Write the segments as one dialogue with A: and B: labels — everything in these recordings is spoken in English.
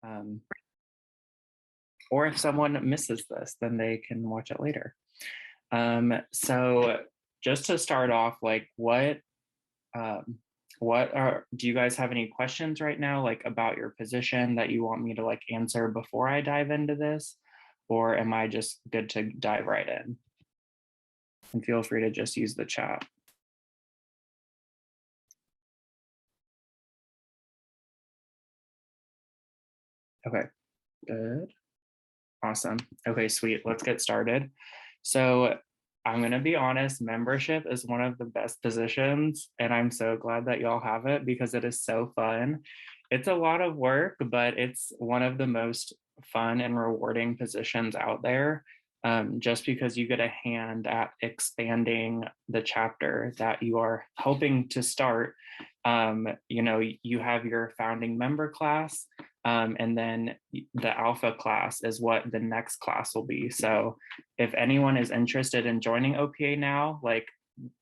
A: Um, or if someone misses this, then they can watch it later. So just to start off, like um, do you guys have any questions right now, like about your position that you want me to like answer before I dive into this? Or am I just good to dive right in? And feel free to just use the chat. Okay, good. Awesome. Okay, sweet. Let's get started. So I'm going to be honest, membership is one of the best positions, and I'm so glad that y'all have it because it is so fun. It's a lot of work, but it's one of the most fun and rewarding positions out there. Just because you get a hand at expanding the chapter that you are helping to start. You have your founding member class, and then the alpha class is what the next class will be. So if anyone is interested in joining OPA now, like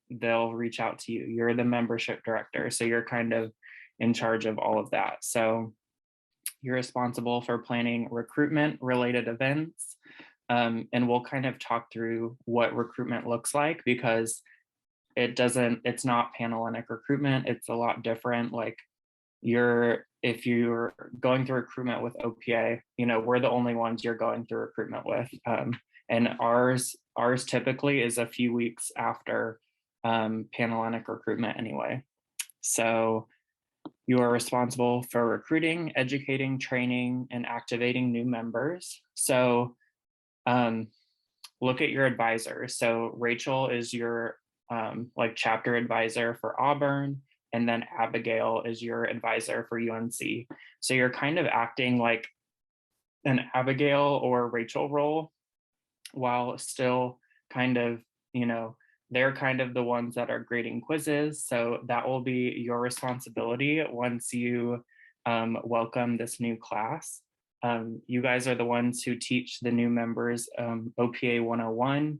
A: they'll reach out to you. You're the membership director, so you're kind of in charge of all of that. So you're responsible for planning recruitment related events. And we'll kind of talk through what recruitment looks like because it's not Panhellenic recruitment. It's a lot different. Like if you're going through recruitment with OPA, we're the only ones you're going through recruitment with. And ours typically is a few weeks after Panhellenic recruitment anyway. So you are responsible for recruiting, educating, training, and activating new members. So look at your advisors. So Rachel is your like chapter advisor for Auburn, and then Abigail is your advisor for UNC. So you're kind of acting like an Abigail or Rachel role while still kind of, they're kind of the ones that are grading quizzes. So that will be your responsibility once you welcome this new class. You guys are the ones who teach the new members OPA 101.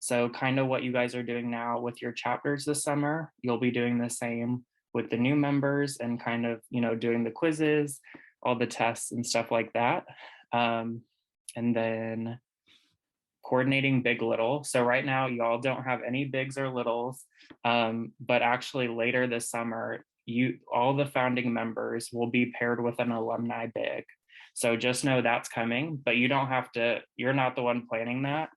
A: So kind of what you guys are doing now with your chapters this summer, you'll be doing the same with the new members and kind of, doing the quizzes, all the tests and stuff like that. And then coordinating big little. So right now y'all don't have any bigs or littles, but actually later this summer, all the founding members will be paired with an alumni big. So just know that's coming, but you don't have to, you're not the one planning that.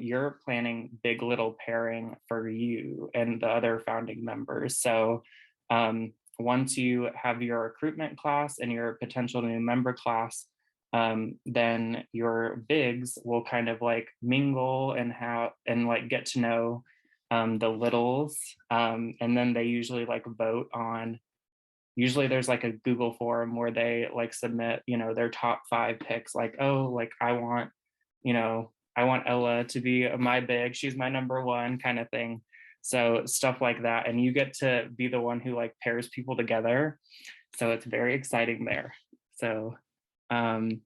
A: You're planning big little pairing for you and the other founding members. So once you have your recruitment class and your potential new member class, then your bigs will kind of like mingle and like get to know the littles. And then they usually like vote on, usually there's like a Google form where they like submit, their top 5 picks, like, oh, like I want Ella to be my big, she's my number 1 kind of thing. So stuff like that. And you get to be the one who like pairs people together. So it's very exciting there. So, and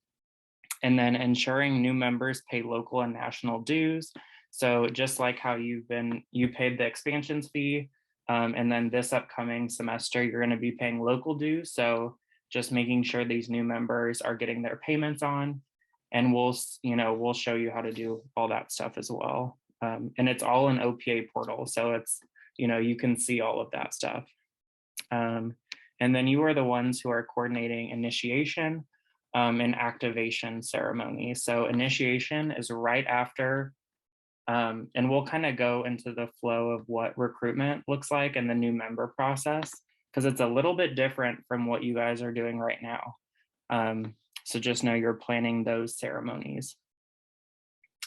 A: then ensuring new members pay local and national dues. So just like how you paid the expansions fee, and then this upcoming semester, you're going to be paying local dues. So just making sure these new members are getting their payments on, and we'll show you how to do all that stuff as well. And it's all in OPA portal. So it's, you can see all of that stuff. And then you are the ones who are coordinating initiation and activation ceremony. So initiation is right after, and we'll kind of go into the flow of what recruitment looks like and the new member process, because it's a little bit different from what you guys are doing right now. So just know you're planning those ceremonies.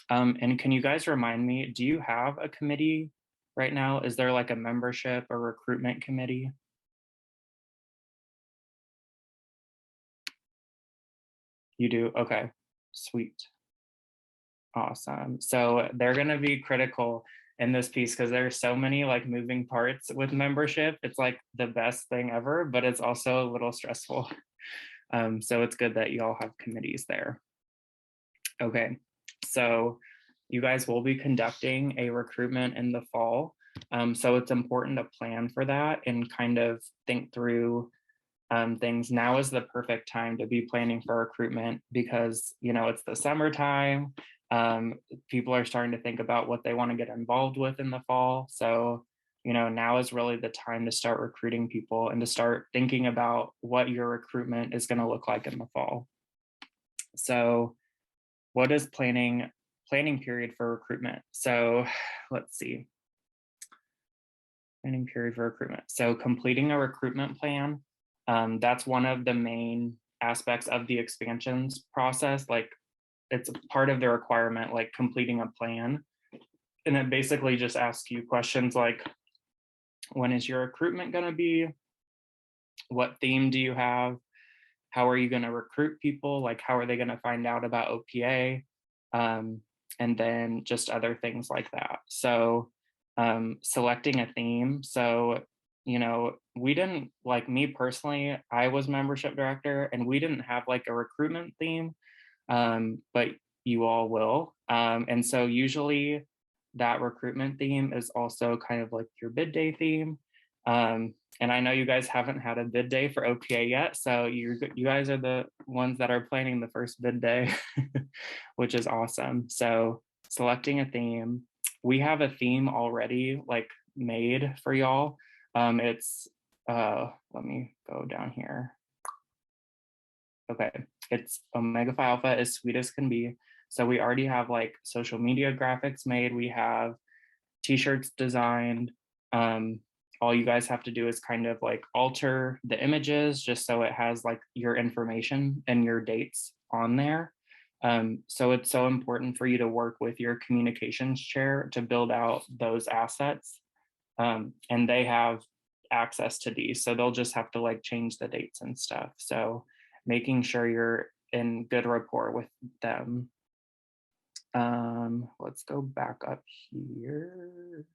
A: And can you guys remind me, do you have a committee right now? Is there like a membership or recruitment committee? You do? Okay, sweet. Awesome. So they're going to be critical in this piece because there's so many like moving parts with membership. It's like the best thing ever, but it's also a little stressful. So it's good that you all have committees there. Okay, so you guys will be conducting a recruitment in the fall. So it's important to plan for that and kind of think through things. Now is the perfect time to be planning for recruitment because, it's the summertime. People are starting to think about what they want to get involved with in the fall. So, now is really the time to start recruiting people and to start thinking about what your recruitment is going to look like in the fall. So, what is planning period for recruitment? So, let's see. Planning period for recruitment. So, completing a recruitment plan, that's one of the main aspects of the expansions process. Like, it's a part of the requirement, like completing a plan. And it basically just asks you questions like, when is your recruitment going to be? What theme do you have? How are you going to recruit people? Like, how are they going to find out about OPA? And then just other things like that. So, selecting a theme. So, we didn't, like me personally, I was membership director and we didn't have like a recruitment theme, but you all will. And so usually that recruitment theme is also kind of like your bid day theme. And I know you guys haven't had a bid day for OPA yet, so you guys are the ones that are planning the first bid day, which is awesome. So selecting a theme, we have a theme already like made for y'all. It's let me go down here. Okay, it's Omega Phi Alpha as sweet as can be. So we already have like social media graphics made. We have t-shirts designed. All you guys have to do is kind of like alter the images just so it has like your information and your dates on there. So it's so important for you to work with your communications chair to build out those assets. And they have access to these, so they'll just have to like change the dates and stuff. So making sure you're in good rapport with them. Let's go back up here.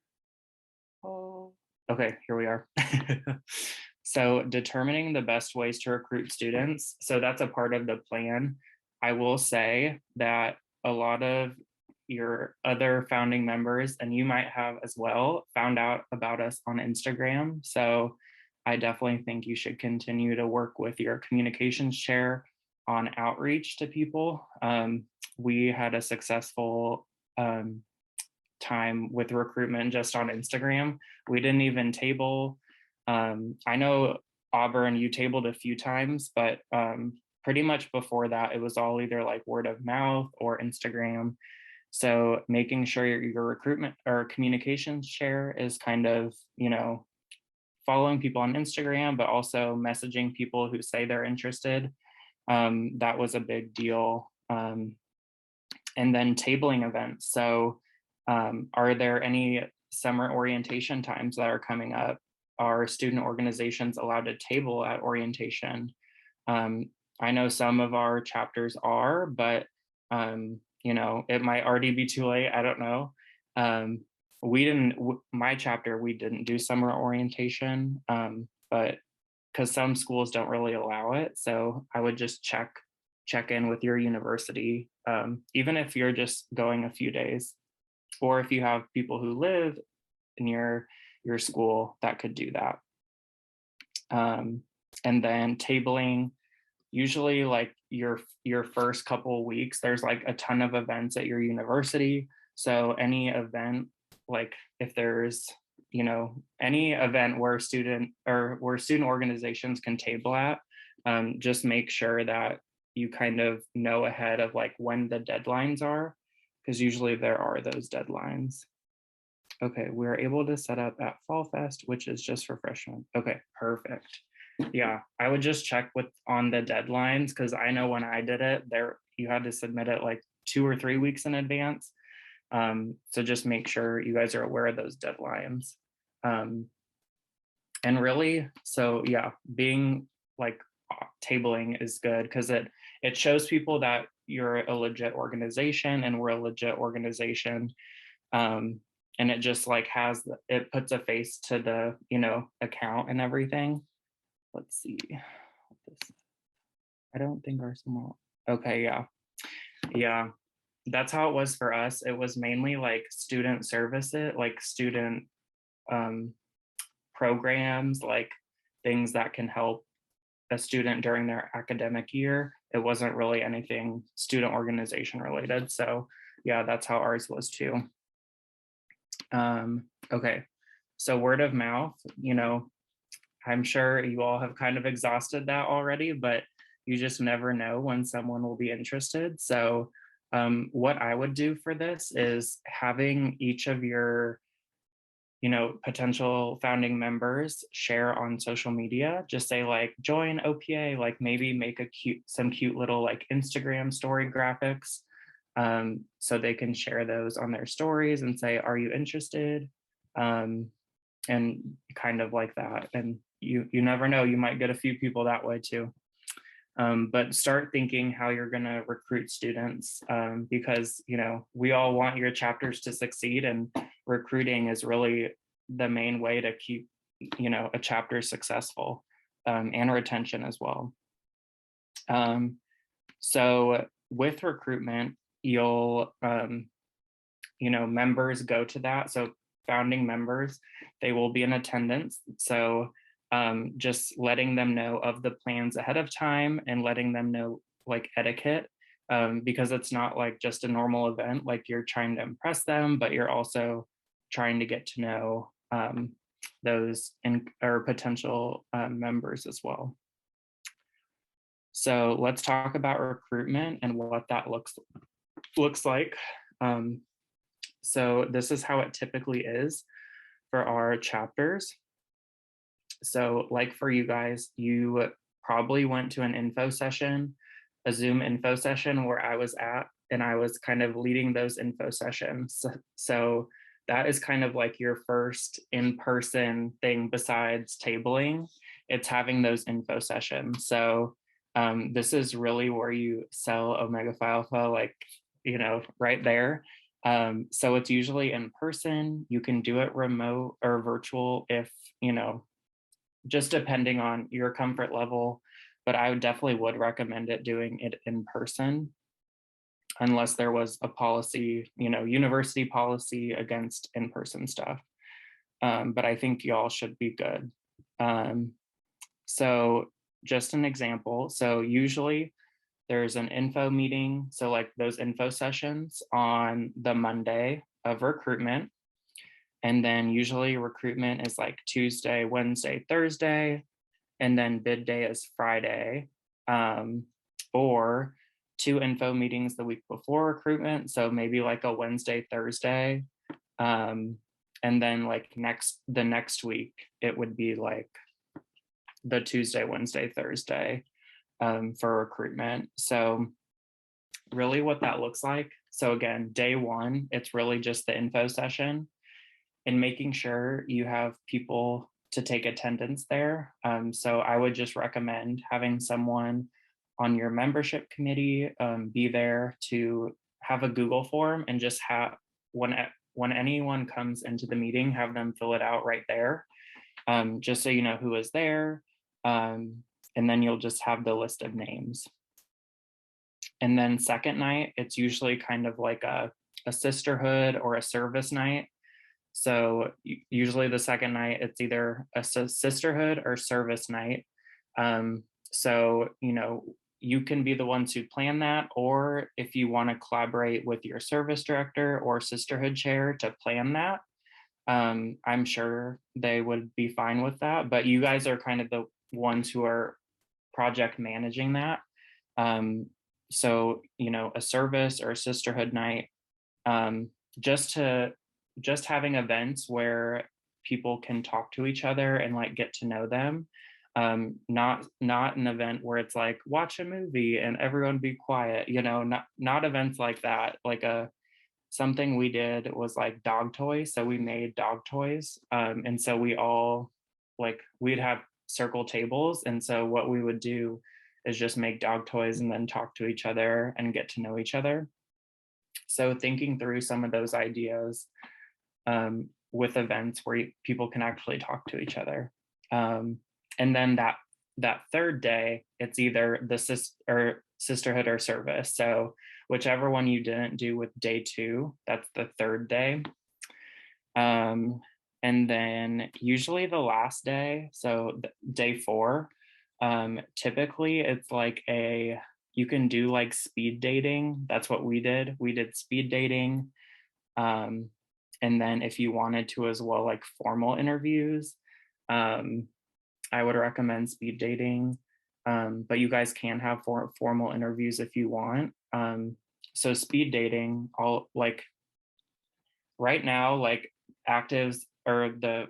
A: Oh, okay, here we are. So determining the best ways to recruit students. So that's a part of the plan. I will say that a lot of your other founding members, and you might have as well, found out about us on Instagram. So I definitely think you should continue to work with your communications chair on outreach to people. We had a successful time with recruitment just on Instagram. We didn't even table. I know Auburn, you tabled a few times, but pretty much before that, it was all either like word of mouth or Instagram. So making sure your recruitment or communications chair is kind of, following people on Instagram, but also messaging people who say they're interested. That was a big deal. And then tabling events. So are there any summer orientation times that are coming up? Are student organizations allowed to table at orientation? I know some of our chapters are, but it might already be too late. I don't know. My chapter, we didn't do summer orientation, but because some schools don't really allow it. So I would just check in with your university, even if you're just going a few days, or if you have people who live near your school that could do that. And then tabling, usually like your first couple of weeks, there's like a ton of events at your university. So any event, like if there's any event where student organizations can table at, just make sure that you kind of know ahead of like when the deadlines are, because usually there are those deadlines. Okay, we're able to set up at Fall Fest, which is just for freshmen. Okay, perfect. Yeah, I would just check on the deadlines, because I know when I did it, you had to submit it like 2 or 3 weeks in advance. So just make sure you guys are aware of those deadlines. And really, so yeah, being like tabling is good because it shows people that you're a legit organization and we're a legit organization. And it just like it puts a face to the account and everything. Let's see. I don't think our small. Okay, yeah, that's how it was for us. It was mainly like student services, like student programs, like things that can help a student during their academic year. It wasn't really anything student organization related. So yeah, that's how ours was too. Okay, so word of mouth, I'm sure you all have kind of exhausted that already, but you just never know when someone will be interested. So what I would do for this is having each of your potential founding members share on social media. Just say like join OPA, like maybe make some cute little like Instagram story graphics, so they can share those on their stories and say, are you interested? And kind of like that. And you never know, you might get a few people that way too. But start thinking how you're going to recruit students, because we all want your chapters to succeed, and recruiting is really the main way to keep a chapter successful, and retention as well. So with recruitment, you'll members go to that. So founding members, they will be in attendance. So just letting them know of the plans ahead of time and letting them know like etiquette, because it's not like just a normal event, like you're trying to impress them, but you're also trying to get to know those or potential members as well. So let's talk about recruitment and what that looks like. So this is how it typically is for our chapters. So like for you guys, you probably went to an info session, a Zoom info session where I was at, and I was kind of leading those info sessions. So that is kind of like your first in-person thing besides tabling. It's having those info sessions. So this is really where you sell Omega Phi Alpha, like, right there. So it's usually in person. You can do it remote or virtual if, just depending on your comfort level, but I definitely would recommend doing it in person, unless there was a policy, university policy against in-person stuff. But I think y'all should be good. So just an example. So usually there's an info meeting. So like those info sessions on the Monday of recruitment. And then usually recruitment is like Tuesday, Wednesday, Thursday, and then bid day is Friday, or 2 info meetings the week before recruitment. So maybe like a Wednesday, Thursday. And then like the next week, it would be like the Tuesday, Wednesday, Thursday for recruitment. So really what that looks like. So again, day 1, it's really just the info session and making sure you have people to take attendance there. So I would just recommend having someone on your membership committee be there to have a Google form, and just have, when anyone comes into the meeting, have them fill it out right there, just so you know who is there. And then you'll just have the list of names. And then second night, it's usually kind of like a sisterhood or a service night. So usually the second night, it's either a sisterhood or service night. So, you can be the ones who plan that, or if you want to collaborate with your service director or sisterhood chair to plan that, I'm sure they would be fine with that. But you guys are kind of the ones who are project managing that. So, a service or a sisterhood night, just having events where people can talk to each other and like get to know them. Not an event where it's like watch a movie and everyone be quiet, not events like that. Like something we did was like dog toys. So we made dog toys. And so we'd have circle tables. And so what we would do is just make dog toys and then talk to each other and get to know each other. So thinking through some of those ideas with events where people can actually talk to each other. And then that third day, it's either the sisterhood or service. So whichever one you didn't do with day 2, that's the third day. And then usually the last day, so day 4, Typically it's like you can do like speed dating. That's what we did. We did speed dating. Um, and then if you wanted to as well, like formal interviews, um, I would recommend speed dating. But you guys can have formal interviews if you want. So speed dating, all like right now, like actives or the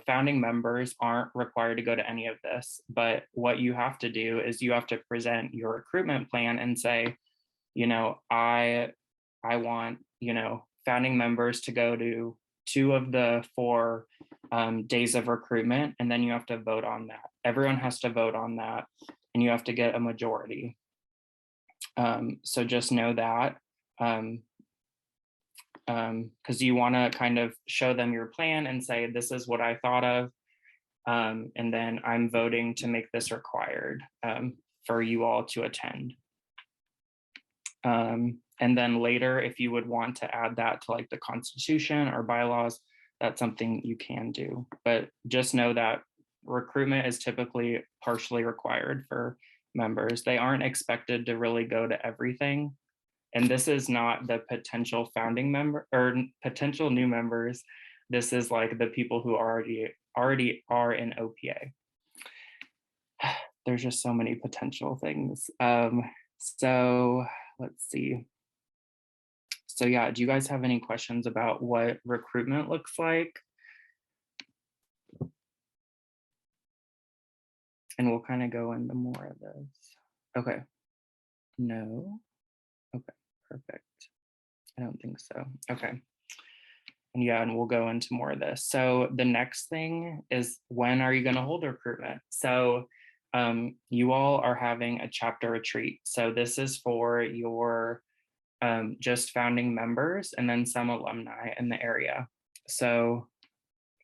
A: founding members aren't required to go to any of this. But what you have to do is you have to present your recruitment plan and say, I want, founding members to go to 2 of the 4 days of recruitment, and then you have to vote on that. Everyone has to vote on that, and you have to get a majority. So just know that, because you want to kind of show them your plan and say, this is what I thought of, and then I'm voting to make this required for you all to attend. And then later, if you would want to add that to like the Constitution or bylaws, that's something you can do. But just know that recruitment is typically partially required for members. They aren't expected to really go to everything. And this is not the potential founding member or potential new members. This is like the people who already are in OPA. There's just so many potential things. So let's see. So yeah, do you guys have any questions about what recruitment looks like? And we'll kind of go into more of this. Okay. No. Okay, perfect. I don't think so. Okay. And yeah, and we'll go into more of this. So the next thing is, when are you going to hold recruitment? So you all are having a chapter retreat. So this is for your just founding members and then some alumni in the area. So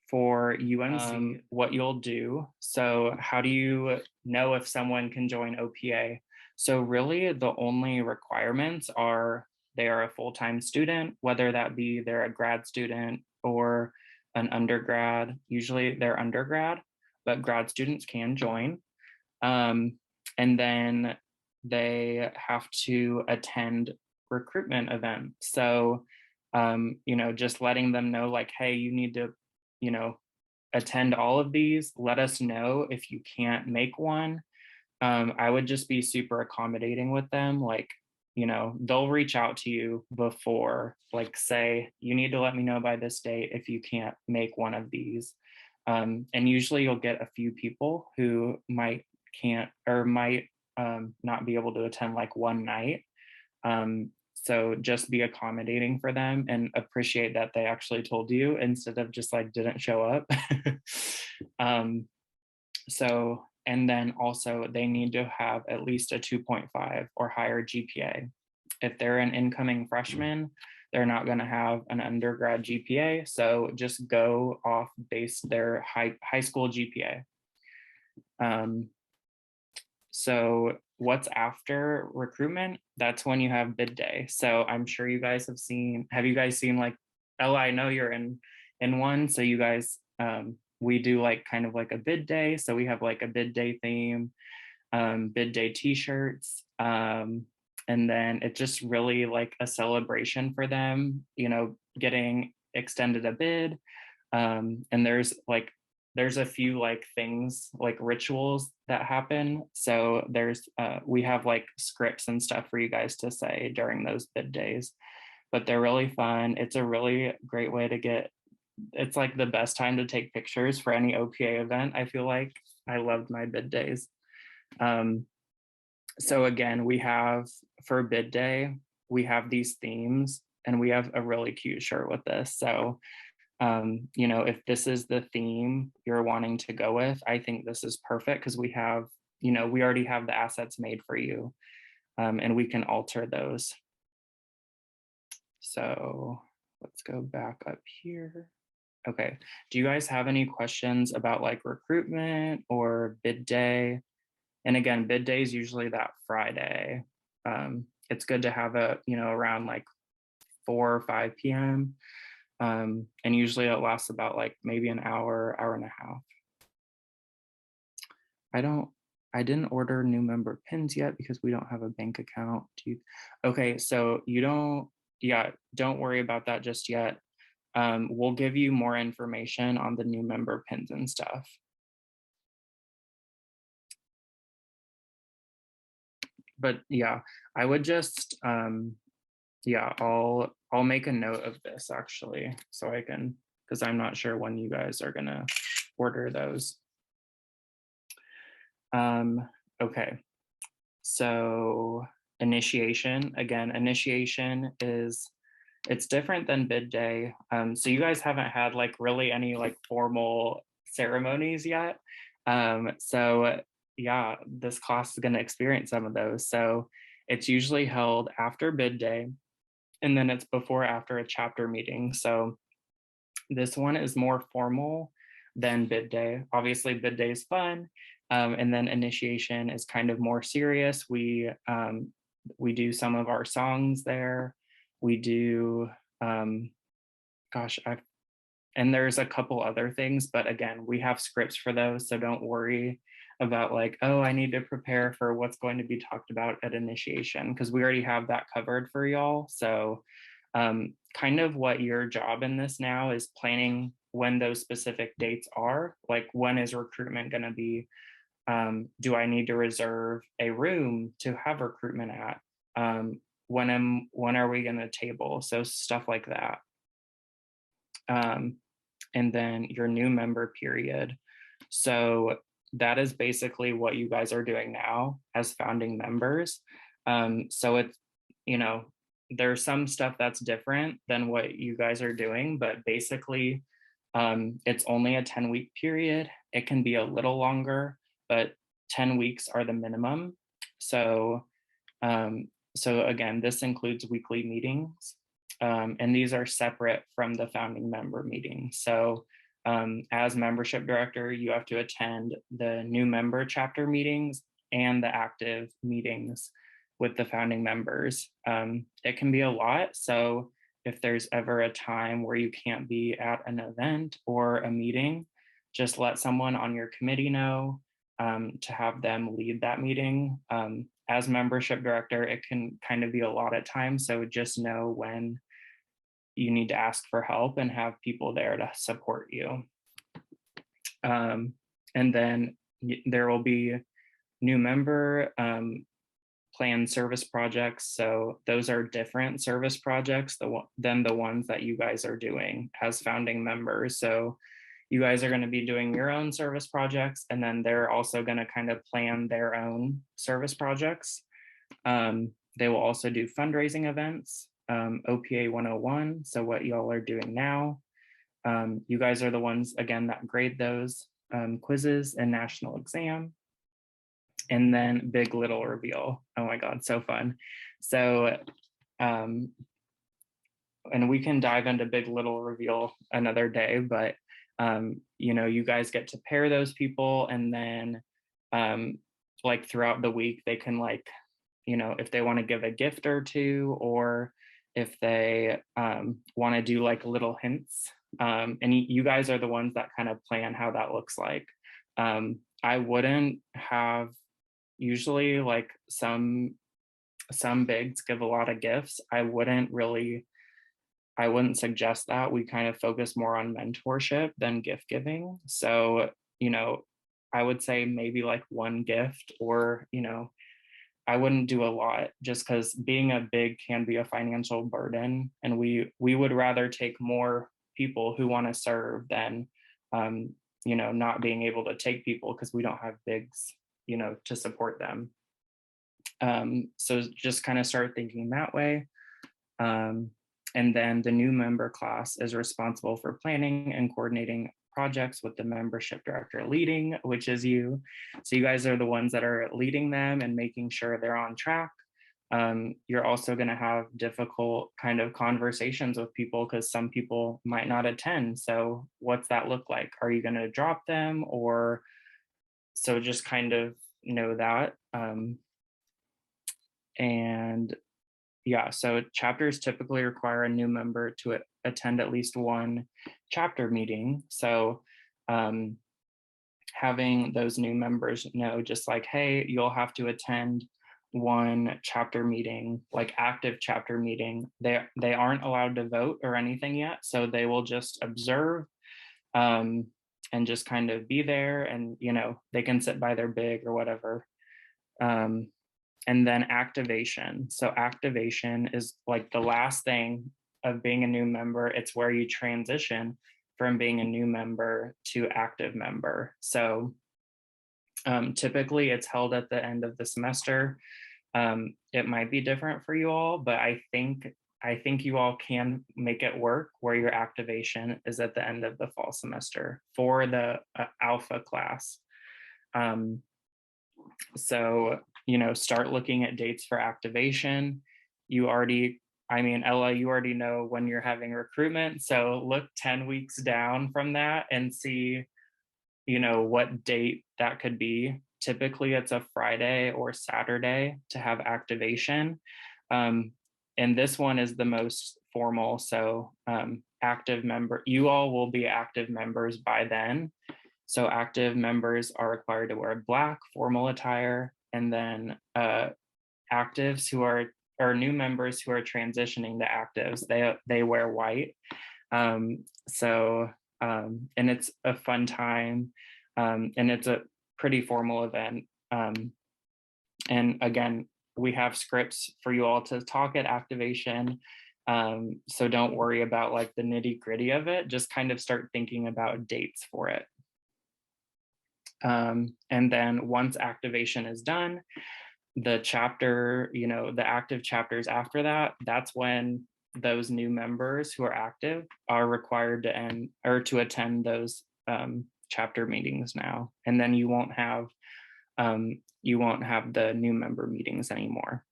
A: for UNC, what you'll do, so how do you know if someone can join OPA? So really the only requirements are they are a full-time student, whether that be they're a grad student or an undergrad. Usually they're undergrad, but grad students can join. And then they have to attend recruitment events. So, just letting them know like, hey, you need to, attend all of these. Let us know if you can't make one. I would just be super accommodating with them. Like, they'll reach out to you before, like, say, you need to let me know by this date if you can't make one of these. And usually you'll get a few people who might not be able to attend like one night. So just be accommodating for them and appreciate that they actually told you instead of just like didn't show up. So, and then also they need to have at least a 2.5 or higher GPA. If they're an incoming freshman, they're not going to have an undergrad GPA. So just go off base their high school GPA. So what's after recruitment? That's when you have bid day. So I'm sure you guys have you guys seen like, Ella, I know you're in one. So you guys, we do like kind of like a bid day. So we have like a bid day theme, bid day t-shirts. And then it's just really like a celebration for them, getting extended a bid. And there's a few like things like rituals that happen. So we have like scripts and stuff for you guys to say during those bid days, but they're really fun. It's a really great way to it's like the best time to take pictures for any OPA event. I feel like I loved my bid days. So again, we have for bid day, we have these themes and we have a really cute shirt with this. So if this is the theme you're wanting to go with, I think this is perfect because we have, we already have the assets made for you, and we can alter those. So let's go back up here. Okay. Do you guys have any questions about like recruitment or bid day? And again, bid day is usually that Friday. It's good to have around like 4 or 5 p.m. And usually it lasts about like maybe an hour and a half. I didn't order new member pins yet because we don't have a bank account. Okay, so you don't, yeah, don't worry about that just yet. We'll give you more information on the new member pins and stuff. But yeah, I would just, yeah, I'll make a note of this actually, so I can, because I'm not sure when you guys are gonna order those. Okay, so initiation, again, initiation is, it's different than bid day. So you guys haven't had like really any like formal ceremonies yet. So yeah, this class is going to experience some of those. So it's usually held after bid day, and then it's before after a chapter meeting. So this one is more formal than bid day. Obviously, bid day is fun, and then initiation is kind of more serious. We do some of our songs there. We do, gosh, and there's a couple other things, but again, we have scripts for those, so don't worry about like, oh, I need to prepare for what's going to be talked about at initiation, because we already have that covered for y'all. So kind of what your job in this now is planning when those specific dates are, like when is recruitment going to be, do I need to reserve a room to have recruitment at, when are we going to table, so stuff like that. And then your new member period. So that is basically what you guys are doing now as founding members. So it's, you know, there's some stuff that's different than what you guys are doing, but basically it's only a 10-week period. It can be a little longer, but 10 weeks are the minimum. So, so again, this includes weekly meetings. And these are separate from the founding member meeting. So as membership director, you have to attend the new member chapter meetings and the active meetings with the founding members. It can be a lot. So if there's ever a time where you can't be at an event or a meeting, just let someone on your committee know, to have them lead that meeting. As membership director, it can kind of be a lot at times. So just know when you need to ask for help and have people there to support you. And then there will be new member planned service projects. So those are different service projects than the ones that you guys are doing as founding members. So you guys are going to be doing your own service projects, and then they're also going to kind of plan their own service projects. They will also do fundraising events, OPA 101, so what y'all are doing now. You guys are the ones, again, that grade those quizzes and national exam. And then big little reveal. Oh my God, so fun. So, and we can dive into big little reveal another day, but you know, you guys get to pair those people, and then like throughout the week, they can, like, you know, if they want to give a gift or two, or if they want to do like little hints. And you guys are the ones that kind of plan how that looks like. I wouldn't have, usually like some bigs give a lot of gifts. I wouldn't suggest that. We kind of focus more on mentorship than gift giving. So, you know, I would say maybe like one gift, or, you know, I wouldn't do a lot, just because being a big can be a financial burden, and we would rather take more people who want to serve than you know, not being able to take people because we don't have bigs, you know, to support them. So just kind of start thinking that way. And then the new member class is responsible for planning and coordinating projects with the membership director leading, which is you. So you guys are the ones that are leading them and making sure they're on track. You're also going to have difficult kind of conversations with people, because some people might not attend. So what's that look like? Are you going to drop them? Or so just kind of know that. And yeah, so chapters typically require a new member to attend at least one chapter meeting. So having those new members know, just like, hey, you'll have to attend one chapter meeting, like active chapter meeting. They aren't allowed to vote or anything yet, so they will just observe, and just kind of be there, and they can sit by their big or whatever. um, and then activation. So activation is like the last thing of being a new member. It's where you transition from being a new member to active member. So typically it's held at the end of the semester. It might be different for you all, but I think you all can make it work where your activation is at the end of the fall semester for the alpha class. So start looking at dates for activation. Ella, you already know when you're having recruitment, so look 10 weeks down from that and see what date that could be. Typically it's a Friday or Saturday to have activation, and this one is the most formal. So active member, you all will be active members by then. So active members are required to wear black formal attire, and then actives who are or new members who are transitioning to actives, they wear white. And it's a fun time, and it's a pretty formal event. And again, we have scripts for you all to talk at activation. So don't worry about like the nitty gritty of it. Just kind of start thinking about dates for it. And then once activation is done, the chapter, the active chapters after that, that's when those new members who are active are required to attend those chapter meetings now. And then you won't have the new member meetings anymore.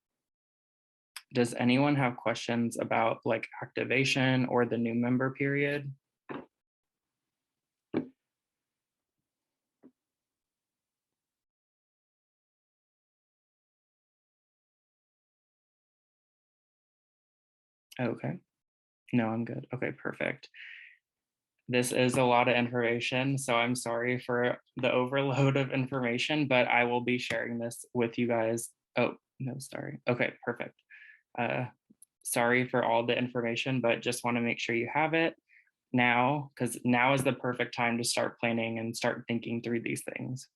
A: Does anyone have questions about like activation or the new member period? Okay. No, I'm good. Okay, perfect. This is a lot of information, so I'm sorry for the overload of information, but I will be sharing this with you guys. Oh, no, sorry. Okay, perfect. Sorry for all the information, but just want to make sure you have it now, because now is the perfect time to start planning and start thinking through these things.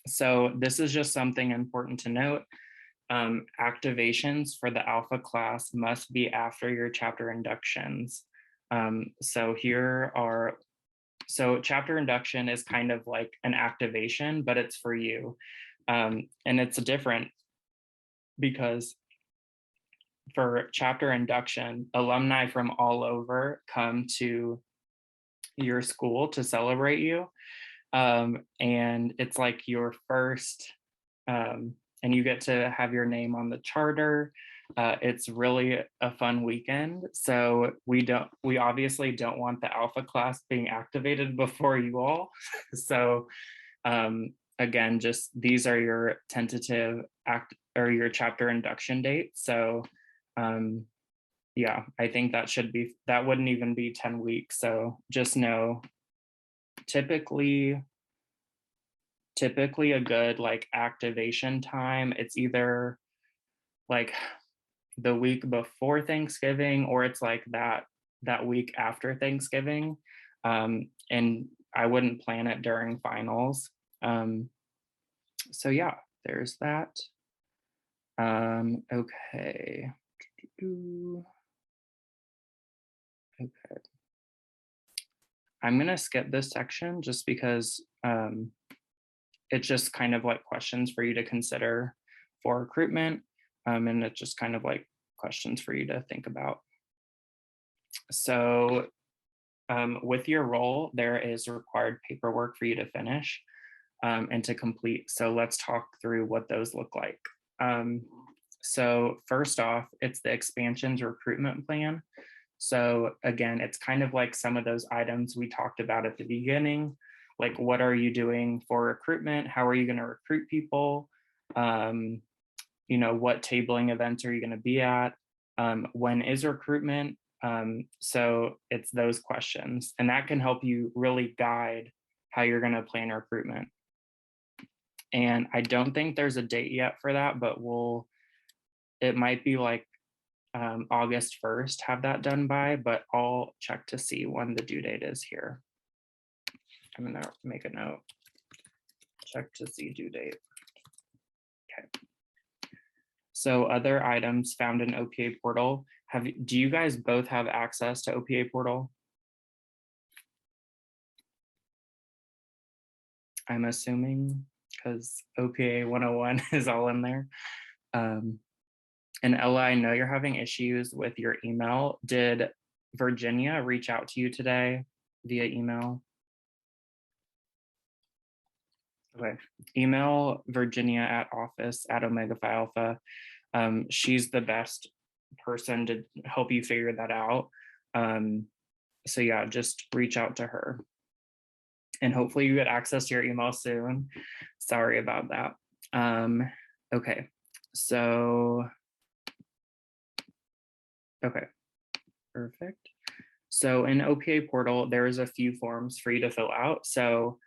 A: So this is just something important to note. Activations for the alpha class must be after your chapter inductions. So chapter induction is kind of like an activation, but it's for you. And it's different because for chapter induction, alumni from all over come to your school to celebrate you. And it's like your first, and you get to have your name on the charter. It's really a fun weekend. So we obviously don't want the alpha class being activated before you all. So again, just these are your tentative your chapter induction dates. So yeah, I think that wouldn't even be 10 weeks. So just know typically a good like activation time, it's either like the week before Thanksgiving or it's like that week after Thanksgiving. And I wouldn't plan it during finals. So yeah, there's that. Okay. Okay. I'm gonna skip this section just because it's just kind of like questions for you to consider for recruitment. And it's just kind of like questions for you to think about. So with your role, there is required paperwork for you to finish and to complete. So let's talk through what those look like. So first off, it's the expansions recruitment plan. So again, it's kind of like some of those items we talked about at the beginning, like what are you doing for recruitment? How are you going to recruit people? What tabling events are you going to be at? When is recruitment? So it's those questions, and that can help you really guide how you're going to plan recruitment. And I don't think there's a date yet for that, but it might be like August 1st, have that done by, but I'll check to see when the due date is here. I'm gonna make a note, check to see due date. Okay. So other items found in OPA portal, do you guys both have access to OPA portal? I'm assuming, because OPA 101 is all in there. And Ella, I know you're having issues with your email. Did Virginia reach out to you today via email? Okay, email Virginia at office@Omega Phi Alpha. She's the best person to help you figure that out. So yeah, just reach out to her. And hopefully you get access to your email soon. Sorry about that. Okay, so, okay, perfect. So in OPA portal, there is a few forms for you to fill out. So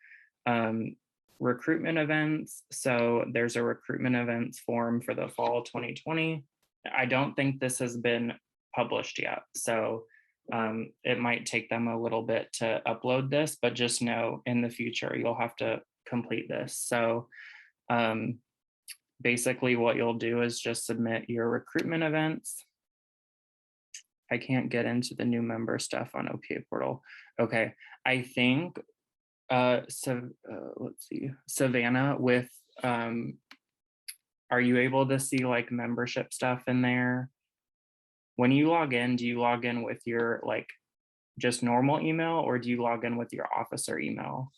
A: recruitment events. So there's a recruitment events form for the fall 2020. I don't think this has been published yet. So it might take them a little bit to upload this, but just know in the future, you'll have to complete this. So basically what you'll do is just submit your recruitment events. I can't get into the new member stuff on OPA portal. Okay, I think, so let's see, Savannah, with, are you able to see like membership stuff in there? When you log in, do you log in with your like just normal email, or do you log in with your officer email?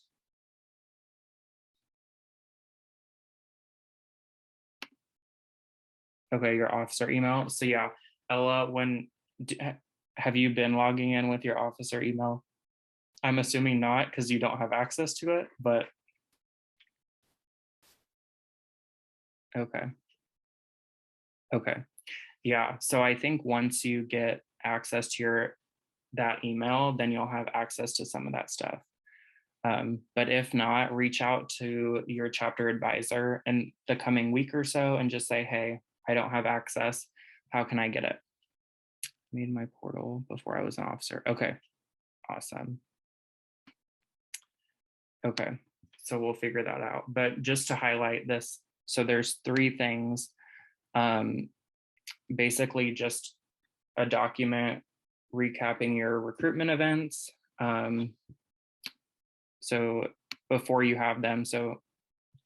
A: Okay, your officer email. So yeah, Ella, have you been logging in with your officer email? I'm assuming not, because you don't have access to it, but okay. Okay. Yeah. So I think once you get access to that email, then you'll have access to some of that stuff. But if not, reach out to your chapter advisor in the coming week or so and just say, hey, I don't have access. How can I get it? Made my portal before I was an officer. Okay. Awesome. Okay. So we'll figure that out. But just to highlight this, so there's 3 things. Basically just a document recapping your recruitment events. So before you have them, so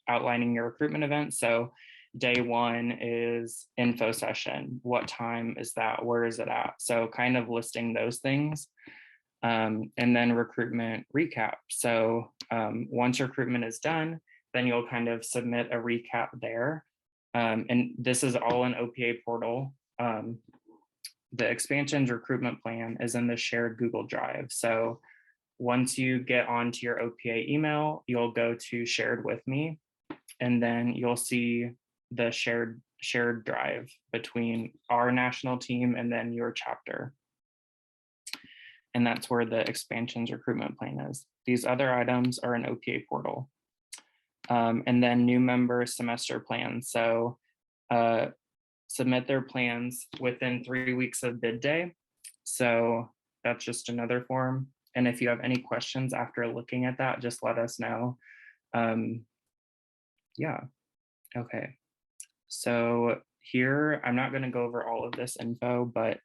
A: outlining your recruitment events. So day 1 is info session. What time is that? Where is it at? So kind of listing those things. And then recruitment recap. So once recruitment is done, then you'll kind of submit a recap there. And this is all in OPA portal. The expansions recruitment plan is in the shared Google Drive. So once you get onto your OPA email, you'll go to shared with me, and then you'll see the shared drive between our national team and then your chapter. And that's where the expansions recruitment plan is. These other items are in OPA portal. And then new member semester plans. So submit their plans within 3 weeks of bid day. So that's just another form. And if you have any questions after looking at that, just let us know. Yeah, okay. So here, I'm not gonna go over all of this info, but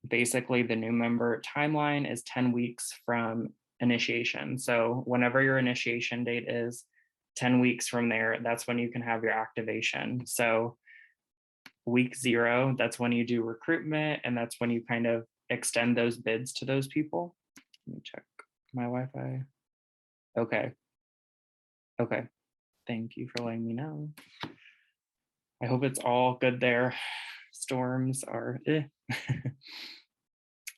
A: basically the new member timeline is 10 weeks from initiation. So whenever your initiation date is, 10 weeks from there, that's when you can have your activation. So week 0, that's when you do recruitment, and that's when you kind of extend those bids to those people. Let me check my Wi-Fi. Okay. Okay. Thank you for letting me know. I hope it's all good there. Storms are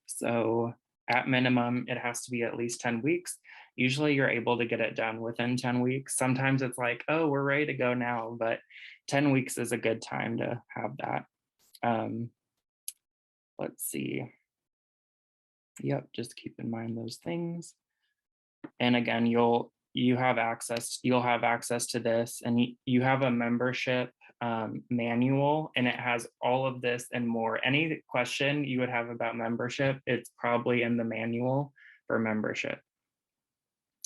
A: So at minimum, it has to be at least 10 weeks. Usually you're able to get it done within 10 weeks. Sometimes it's like, oh, we're ready to go now, but 10 weeks is a good time to have that. Let's see. Yep, just keep in mind those things. And again, you'll have access to this, and you have a membership manual, and it has all of this and more. Any question you would have about membership, it's probably in the manual for membership.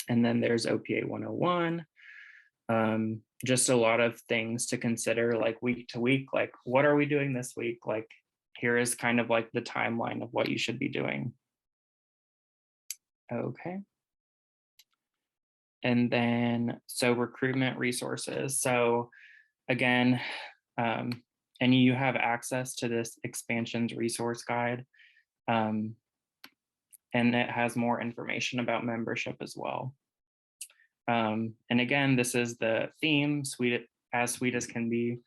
A: And then there's OPA 101. Just a lot of things to consider, like week to week, like what are we doing this week? Like here is kind of like the timeline of what you should be doing. Okay. And then, so recruitment resources. So again, and you have access to this expansions resource guide. And it has more information about membership as well. And again, this is the theme, sweet as can be.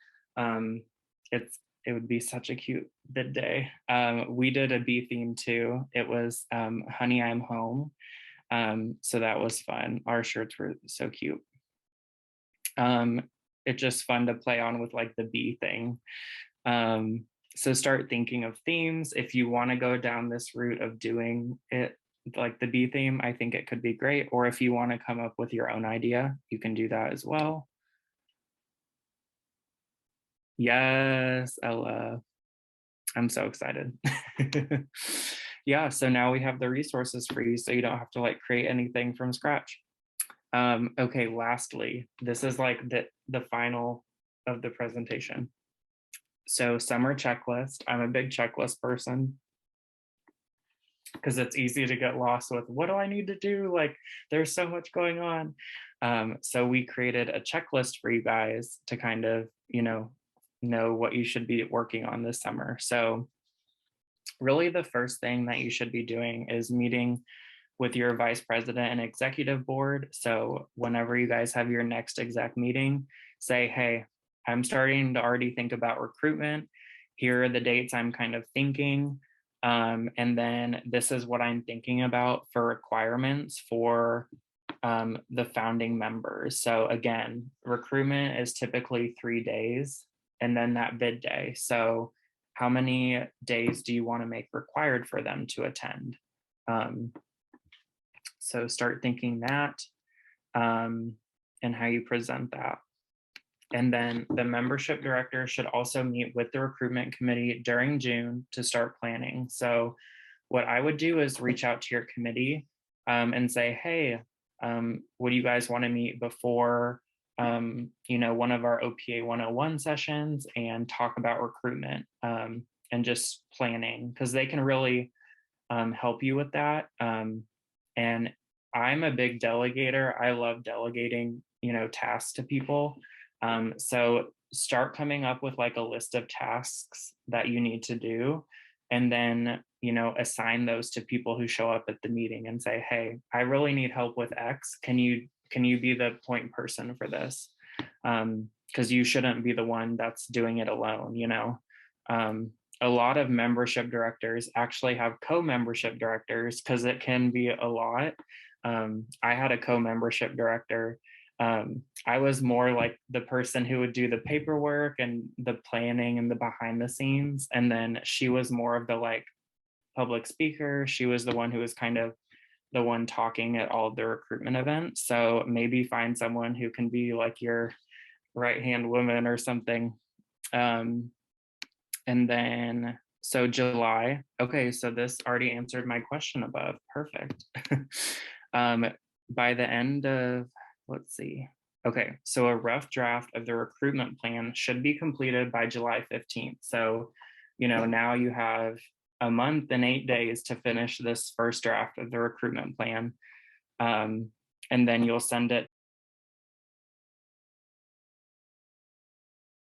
A: It would be such a cute bid day. We did a bee theme too. It was Honey, I'm Home. So that was fun. Our shirts were so cute. It's just fun to play on with like the bee thing. So start thinking of themes. If you want to go down this route of doing it like the bee theme, I think it could be great. Or if you want to come up with your own idea, you can do that as well. Yes, Ella. I'm so excited. Yeah, so now we have the resources for you, so you don't have to like create anything from scratch. Okay, lastly, this is like the final of the presentation. So summer checklist. I'm a big checklist person because it's easy to get lost with what do I need to do? Like there's so much going on. So we created a checklist for you guys to kind of, know what you should be working on this summer. So really the first thing that you should be doing is meeting with your vice president and executive board. So whenever you guys have your next exec meeting, say, hey, I'm starting to already think about recruitment. Here are the dates I'm kind of thinking. And then this is what I'm thinking about for requirements for the founding members. So again, recruitment is typically 3 days and then that bid day. So how many days do you want to make required for them to attend? So start thinking that and how you present that. And then the membership director should also meet with the recruitment committee during June to start planning. So what I would do is reach out to your committee and say, hey, would you guys want to meet before one of our OPA 101 sessions and talk about recruitment and just planning, because they can really help you with that. And I'm a big delegator. I love delegating, tasks to people. So start coming up with like a list of tasks that you need to do, and then, assign those to people who show up at the meeting and say, hey, I really need help with X. Can you be the point person for this? Because you shouldn't be the one that's doing it alone, a lot of membership directors actually have co-membership directors because it can be a lot. I had a co-membership director. I was more like the person who would do the paperwork and the planning and the behind the scenes. And then she was more of the like public speaker. She was the one who was kind of the one talking at all of the recruitment events. So maybe find someone who can be like your right-hand woman or something. And then, so July, okay, so this already answered my question above, perfect. By the end of, let's see, okay, so a rough draft of the recruitment plan should be completed by July 15th. So, now you have a month and 8 days to finish this first draft of the recruitment plan. And then you'll send it